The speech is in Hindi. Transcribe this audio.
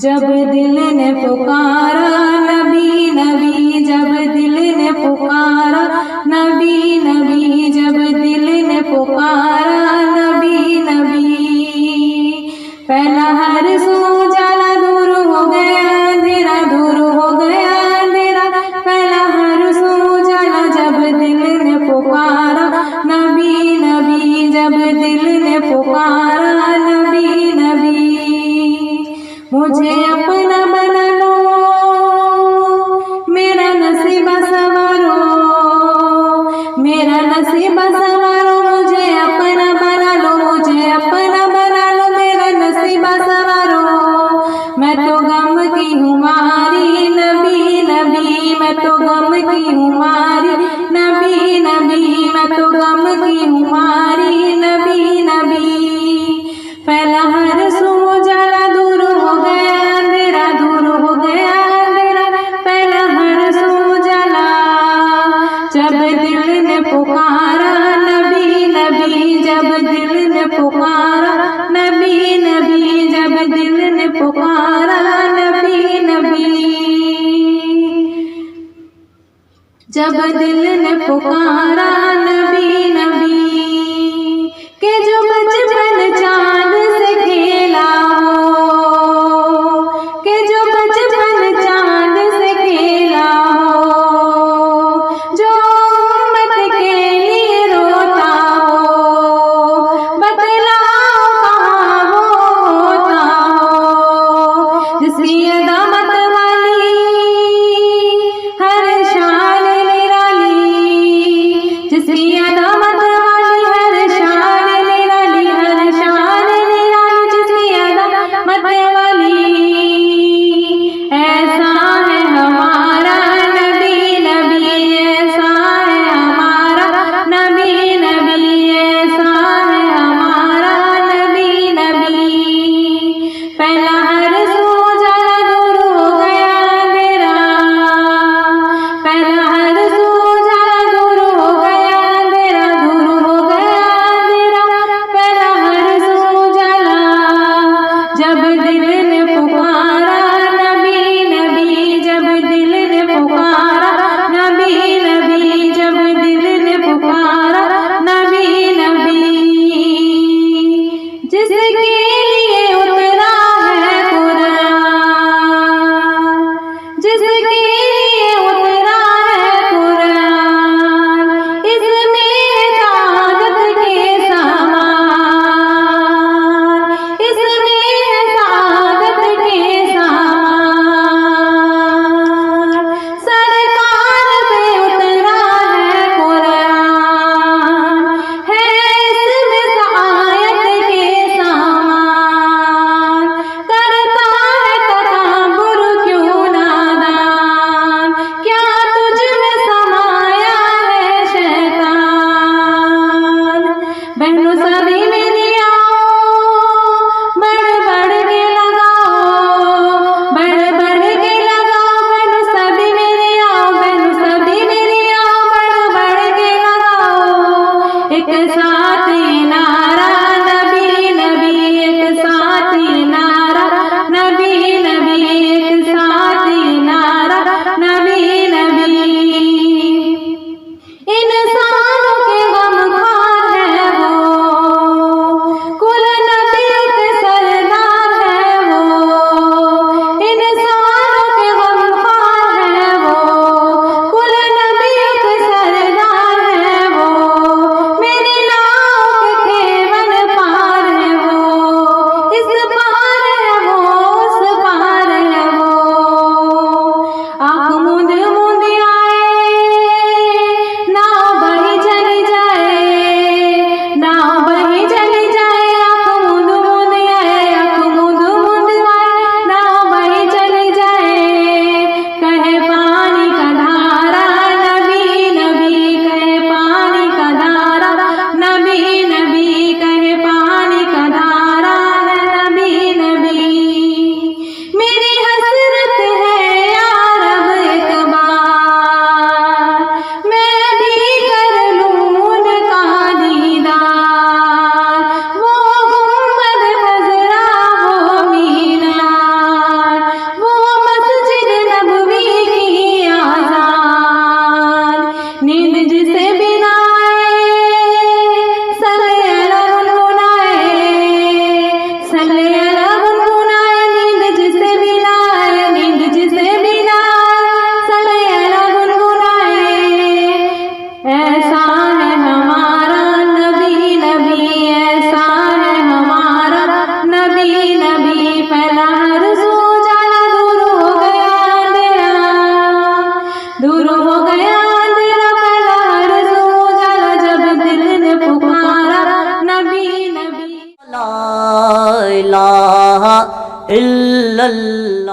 जब दिल ने पुकारा नबी नबी, जब दिल ने पुकारा नबी नबी, जब दिल ने पुकारा नबी नबी। पहला हर सो जाला दूर हो गया अंधेरा, दूर हो गया अंधेरा। पहला हर सो जाला जब दिल ने पुकारा नबी नबी, जब दिल ने पुकारा नबी नबी। मुझे अपना बना लो, मेरा नसीब संवारो, मेरा नसीब संवारो। मुझे अपना बना लो, मुझे अपना बना लो, मेरा नसीब संवारो। मैं तो गम की हूँ मारी नबी नबी, मैं तो गम की हूँ मारी नबी नबी, मैं तो गम की हूँ मारी नबी नबी। पहला हर सो जाला दूर हो गया अंधेरा, दूर हो गया अंधेरा। पहला हर सो जाला जब दिल ने पुकारा नबी नबी, जब दिल ने पुकारा नबी नबी, जब दिल ने पुकारा नबी नबी, जब दिल ने पुकारा नबी नबी। के जो बचपन चांद से खेला हो, के जो बचपन चांद से खेला हो, जो उम्मत के लिए रोता हो, बतलाओ कहाँ होता हो। जिसकी अदामत वाली हर शान निराली, जिसकी अदामत वाली हर शान निराली, हर शान निराली। जिसकी अदामत वाली ऐसा है हमारा नबी नबी, ऐसा है हमारा नबी नबी, ऐसा है हमारा नबी नबी। पहला हर सो जाला दूर हो गया अंधेरा, पहला हर सो जाला दूर हो गया अंधेरा, दूर हो गया अंधेरा। पहला हर सो जाला जब दिल ने पुकारा नबी नबी, जब दिल ने पुकारा नबी नबी, जब दिल ने पुकारा नबी नबी। जिसके लिए उतरा है कुरान, जिसके लिए उतरा है कुरान, इसमें सादत के समान, इसमें सादत के लल